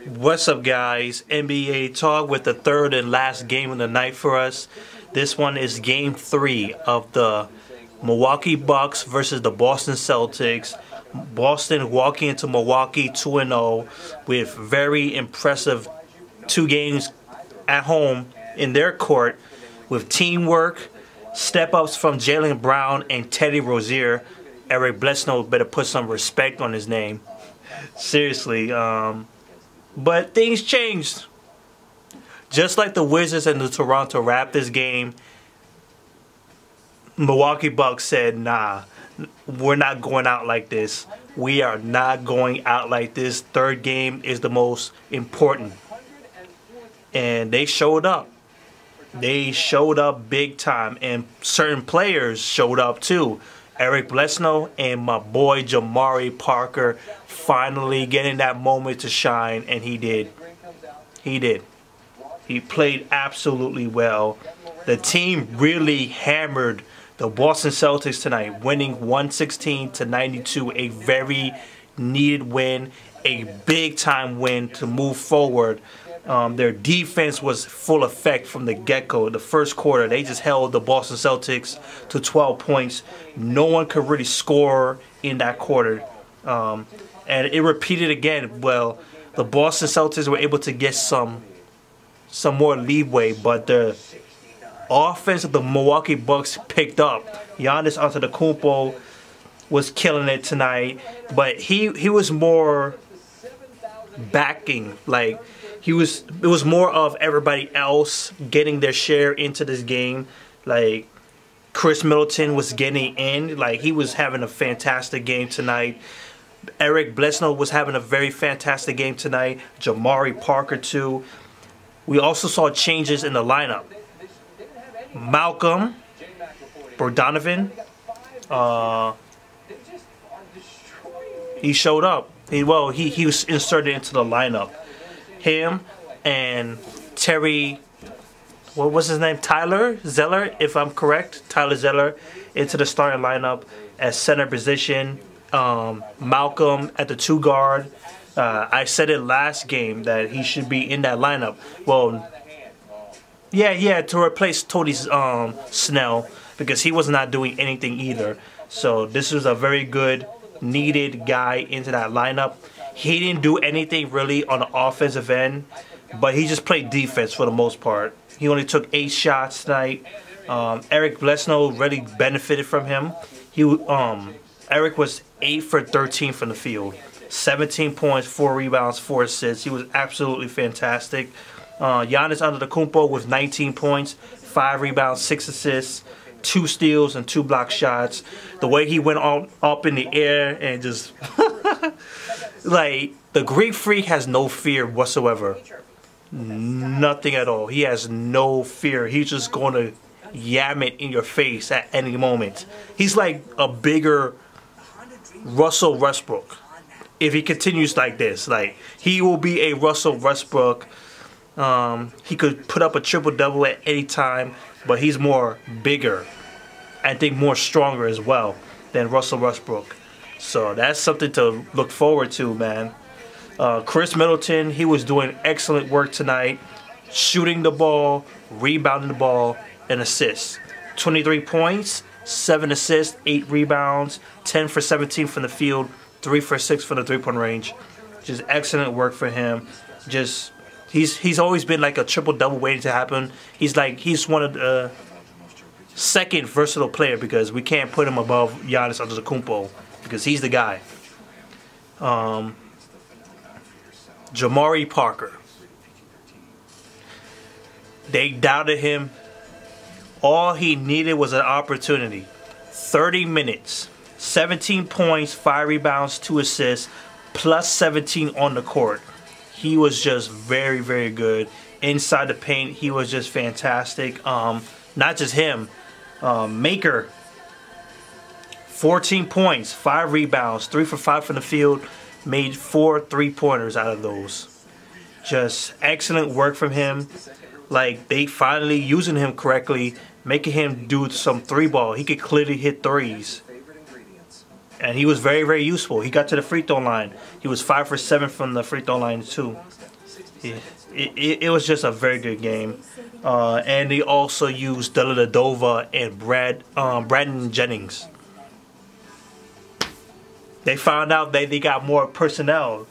What's up, guys? NBA talk with the third and last game of the night for us. This one is game 3 of the Milwaukee Bucks versus the Boston Celtics. Boston walking into Milwaukee 2-0 with very impressive 2 games at home in their court with teamwork, step-ups from Jaylen Brown and Teddy Rozier. Eric Bledsoe better put some respect on his name. Seriously, but things changed. Just like the Wizards and the Toronto Raptors game, Milwaukee Bucks said, nah, we're not going out like this. We are not going out like this. Third game is the most important. And they showed up. They showed up big time. And certain players showed up too. Eric Bledsoe and my boy Jabari Parker finally getting that moment to shine, and he did. He did. He played absolutely well. The team really hammered the Boston Celtics tonight, winning 116-92, a very needed win, a big-time win to move forward. Their defense was full effect from the get-go. The first quarter, they just held the Boston Celtics to 12 points. No one could really score in that quarter. And it repeated again. Well, the Boston Celtics were able to get some more leeway, but the offense of the Milwaukee Bucks picked up. Giannis Antetokounmpo was killing it tonight, but he was more backing, like it was more of everybody else getting their share into this game. Like Khris Middleton was getting in, like he was having a fantastic game tonight. Eric Bledsoe was having a very fantastic game tonight. Jabari Parker too. We also saw changes in the lineup. Malcolm Bogdanovic, he showed up. He was inserted into the lineup. Him and Terry, what was his name? Tyler Zeller, if I'm correct. Tyler Zeller into the starting lineup at center position. Malcolm at the 2 guard. I said it last game that he should be in that lineup. Well, yeah, to replace Tony Snell, because he was not doing anything either. So this was a very good, needed guy into that lineup. He didn't do anything really on the offensive end, but he just played defense for the most part. He only took 8 shots tonight. Eric Bledsoe really benefited from him. Eric was 8 for 13 from the field. 17 points, 4 rebounds, 4 assists. He was absolutely fantastic. Giannis Antetokounmpo with 19 points, 5 rebounds, 6 assists, 2 steals, and 2 block shots. The way he went up in the air and just... like, the Greek Freak has no fear whatsoever. Nothing at all. He has no fear. He's just going to yam it in your face at any moment. He's like a bigger Russell Westbrook. If he continues like this, like, he will be a Russell Westbrook. He could put up a triple-double at any time, but he's more bigger. I think more stronger as well than Russell Westbrook. So that's something to look forward to, man. Khris Middleton, he was doing excellent work tonight. Shooting the ball, rebounding the ball, and assists. 23 points, 7 assists, 8 rebounds, 10 for 17 from the field, 3 for 6 from the 3-point range. Just excellent work for him. Just he's always been like a triple-double waiting to happen. He's one of the second versatile player, because we can't put him above Giannis Antetokounmpo because he's the guy. Jabari Parker. They doubted him. All he needed was an opportunity. 30 minutes. 17 points, 5 rebounds, 2 assists, plus 17 on the court. He was just very, very good. Inside the paint, he was just fantastic. Not just him. Maker, 14 points, 5 rebounds, 3 for 5 from the field, made 4 3-pointers out of those. Just excellent work from him. Like, they finally using him correctly, making him do some 3-ball. He could clearly hit threes. And he was very, very useful. He got to the free throw line. He was 5 for 7 from the free throw line too. It was just a very good game. And they also used Dellavedova and Brandon Jennings. They found out they got more personnel.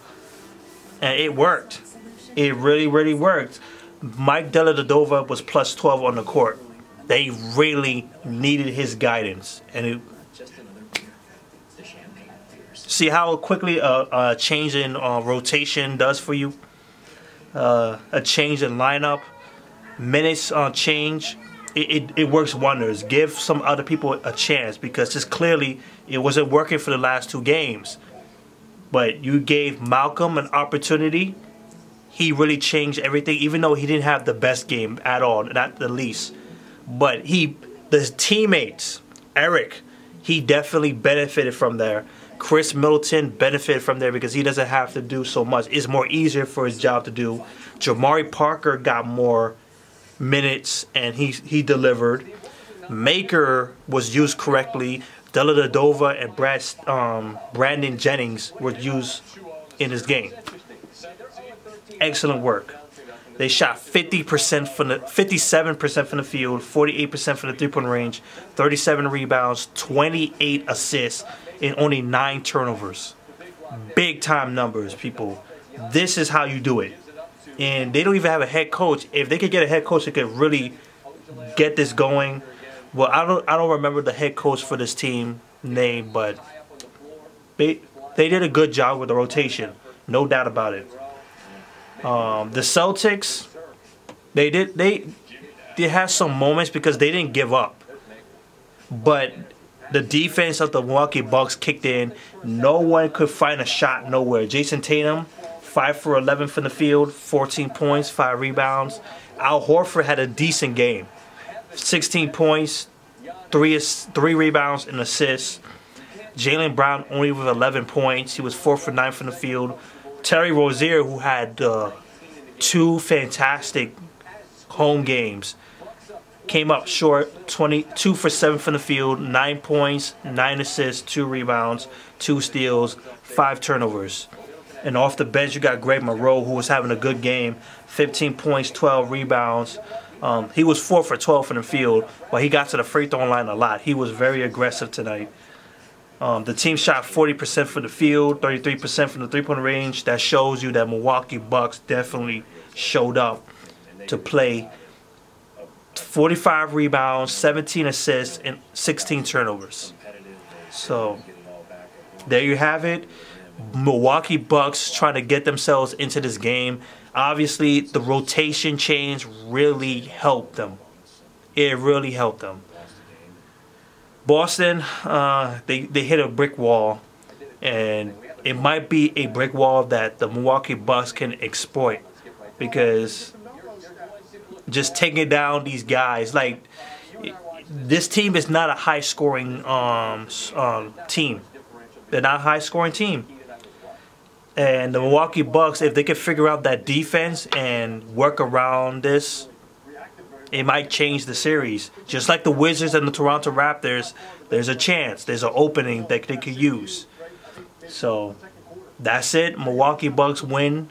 And it worked. It really, really worked. Mike Dellavedova was plus 12 on the court. They really needed his guidance. And see how quickly a change in rotation does for you? A change in lineup, minutes change, it works wonders. Give some other people a chance, because just clearly it wasn't working for the last 2 games. But you gave Malcolm an opportunity. He really changed everything, even though he didn't have the best game at all, not the least. But the teammates, Eric, he definitely benefited from there. Khris Middleton benefited from there because he doesn't have to do so much. It's more easier for his job to do. Jabari Parker got more minutes and he delivered. Maker was used correctly. Dellavedova and Brandon Jennings were used in his game. Excellent work. They shot 57% from the field, 48% from the three-point range, 37 rebounds, 28 assists, and only 9 turnovers. Big time numbers, people. This is how you do it. And they don't even have a head coach. If they could get a head coach that could really get this going. Well, I don't remember the head coach for this team name, but they did a good job with the rotation. No doubt about it. The Celtics, they had some moments because they didn't give up. But the defense of the Milwaukee Bucks kicked in. No one could find a shot nowhere. Jason Tatum, 5 for 11 from the field, 14 points, 5 rebounds. Al Horford had a decent game. 16 points, 3 rebounds, and assists. Jaylen Brown only with 11 points. He was 4 for 9 from the field. Terry Rozier, who had 2 fantastic home games, came up short, 22 for 7 from the field, 9 points, 9 assists, 2 rebounds, 2 steals, 5 turnovers. And off the bench, you got Greg Monroe, who was having a good game, 15 points, 12 rebounds. He was 4 for 12 from the field, but he got to the free throw line a lot. He was very aggressive tonight. The team shot 40% from the field, 33% from the three-point range. That shows you that Milwaukee Bucks definitely showed up to play. 45 rebounds, 17 assists, and 16 turnovers. So, there you have it. Milwaukee Bucks trying to get themselves into this game. Obviously, the rotation change really helped them. It really helped them. Boston, they hit a brick wall, and it might be a brick wall that the Milwaukee Bucks can exploit, because just taking down these guys, like, this team is not a high-scoring team. They're not a high-scoring team. And the Milwaukee Bucks, if they can figure out that defense and work around this, it might change the series. Just like the Wizards and the Toronto Raptors, there's a chance. There's an opening that they could use. So, that's it. Milwaukee Bucks win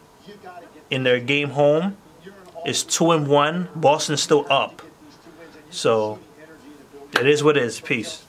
in their game home. It's 2-1. Boston's still up. So, it is what it is. Peace.